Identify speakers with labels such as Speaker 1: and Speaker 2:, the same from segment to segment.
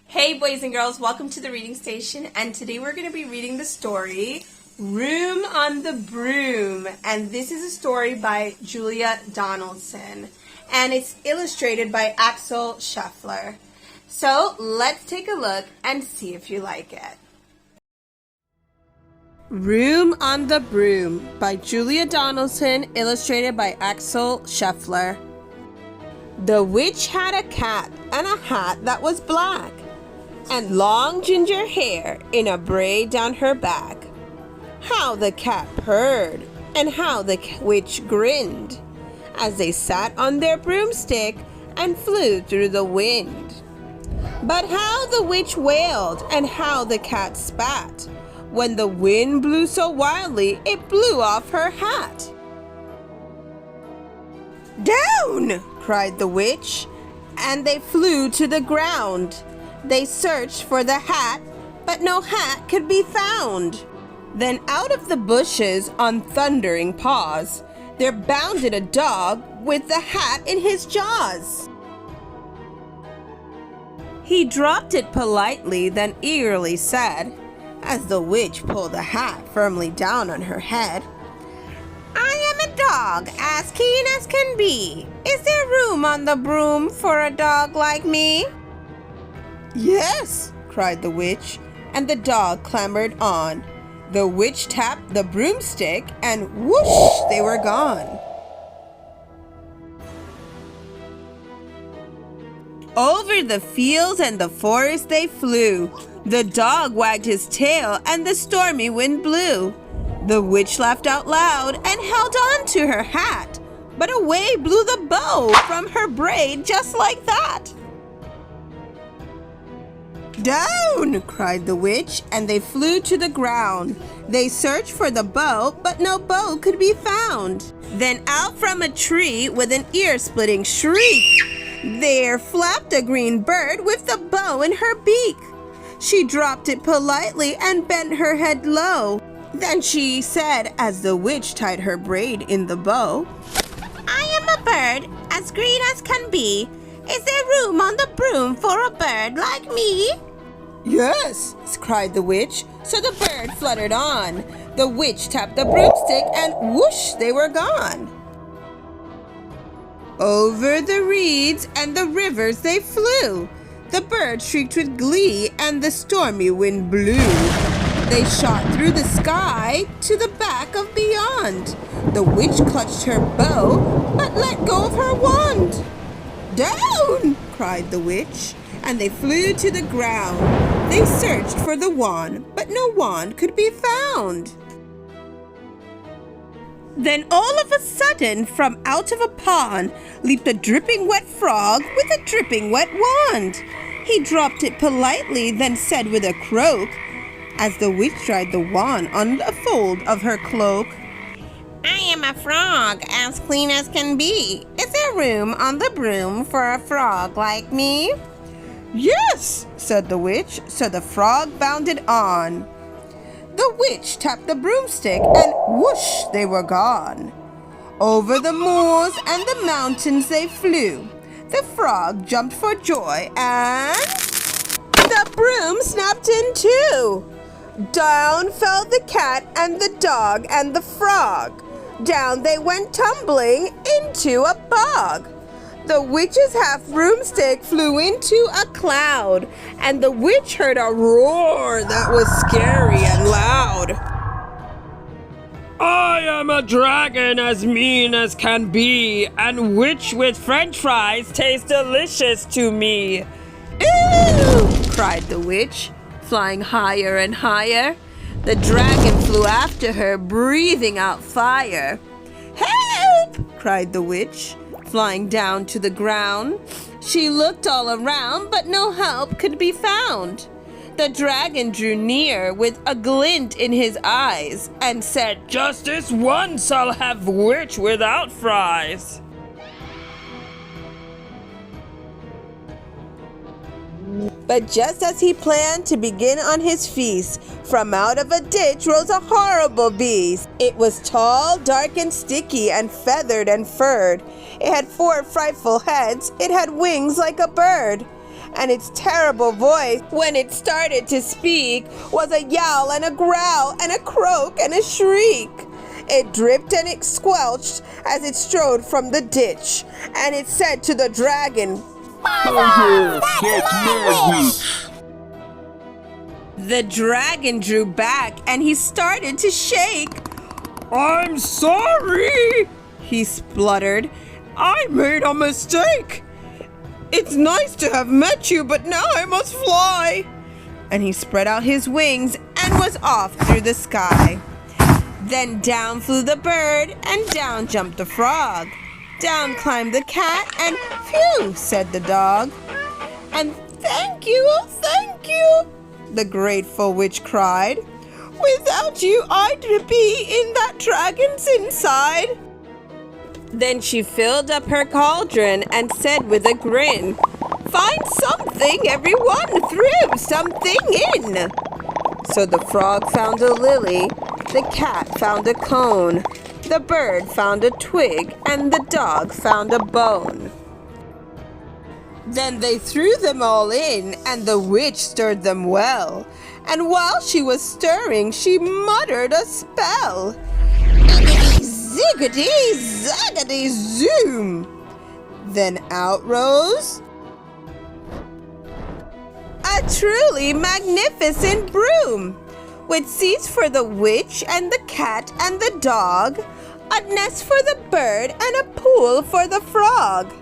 Speaker 1: Hey boys and girls, welcome to the reading station, and today we're going to be reading the story Room on the Broom, and this is a story by Julia Donaldson, and it's illustrated by Axel Scheffler. So let's take a look and see if you like it. Room on the Broom by Julia Donaldson, illustrated by Axel Scheffler. The witch had a cat and a hat that was black, and long ginger hair in a braid down her back. How the cat purred, and how the witch grinned, as they sat on their broomstick and flew through the wind. But how the witch wailed, and how the cat spat, when the wind blew so wildly it blew off her hat. "Down!" cried the witch, and they flew to the ground. They searched for the hat, but no hat could be found. Then out of the bushes on thundering paws, there bounded a dog with the hat in his jaws. He dropped it politely, then eagerly said, as the witch pulled the hat firmly down on her head, "I am a dog as keen as can be. Is there room on the broom for a dog like me?" "Yes," cried the witch, and the dog clambered on. The witch tapped the broomstick, and whoosh, they were gone. Over the fields and the forest they flew. The dog wagged his tail, and the stormy wind blew. The witch laughed out loud and held on to her hat, but away blew the bow from her braid just like that. "Down!" cried the witch, and they flew to the ground. They searched for the bow, but no bow could be found. Then out from a tree with an ear-splitting shriek, there flapped a green bird with the bow in her beak. She dropped it politely and bent her head low. Then she said, as the witch tied her braid in the bow, "I am a bird as green as can be. Is there room on the broom for a bird like me?" "Yes," cried the witch, so the bird fluttered on. The witch tapped the broomstick, and whoosh, they were gone. Over the reeds and the rivers they flew. The bird shrieked with glee, and the stormy wind blew. They shot through the sky to the back of beyond. The witch clutched her bow, but let go of her wand. "Down!" cried the witch, and they flew to the ground. They searched for the wand, but no wand could be found. Then all of a sudden, from out of a pond, leaped a dripping wet frog with a dripping wet wand. He dropped it politely, then said with a croak, as the witch dried the wand on a fold of her cloak, "I am a frog as clean as can be. Is there room on the broom for a frog like me?" "Yes," said the witch, so the frog bounded on. The witch tapped the broomstick, and whoosh, they were gone. Over the moors and the mountains they flew. The frog jumped for joy, and the broom snapped in two. Down fell the cat and the dog and the frog. Down they went tumbling into a bog. The witch's half broomstick flew into a cloud, and the witch heard a roar that was scary and loud.
Speaker 2: "I am a dragon as mean as can be, and which with french fries tastes delicious to me."
Speaker 1: "Ew!" cried the witch, flying higher and higher. The dragon flew after her, breathing out fire. "Help!" cried the witch, flying down to the ground. She looked all around, but no help could be found. The dragon drew near with a glint in his eyes and said,
Speaker 2: "Just this once I'll have witch without fries."
Speaker 1: But just as he planned to begin on his feast, from out of a ditch rose a horrible beast. It was tall, dark, and sticky, and feathered and furred. It had 4 frightful heads. It had wings like a bird. And its terrible voice, when it started to speak, was a yowl and a growl and a croak and a shriek. It dripped and it squelched as it strode from the ditch, and it said to the dragon, The dragon drew back and he started to shake.
Speaker 2: I'm sorry,
Speaker 1: he spluttered.
Speaker 2: I made a mistake.
Speaker 1: It's nice to have met you, but now I must fly. And he spread out his wings and was off through the sky. Then down flew the bird and down jumped the frog. Down climbed the cat and phew, said the dog. And thank you, the grateful witch cried. Without you, I'd be in that dragon's inside. Then she filled up her cauldron and said with a grin, Find something, everyone, throw something in. So the frog found a lily, the cat found a cone, the bird found a twig, and the dog found a bone. Then they threw them all in, and the witch stirred them well. And while she was stirring, she muttered a spell. Ziggity, zaggity, zoom. Then out rose a truly magnificent broom, with seats for the witch and the cat and the dog, a nest for the bird, and a pool for the frog.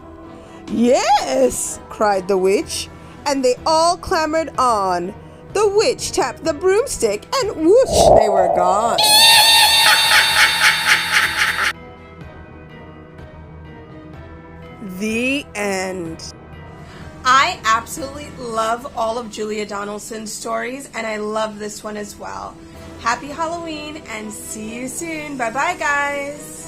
Speaker 1: Yes, cried the witch, and they all clambered on. The witch tapped the broomstick, and whoosh, they were gone. The end. I absolutely love all of Julia Donaldson's stories, and I love this one as well. Happy Halloween, and see you soon. Bye-bye, guys.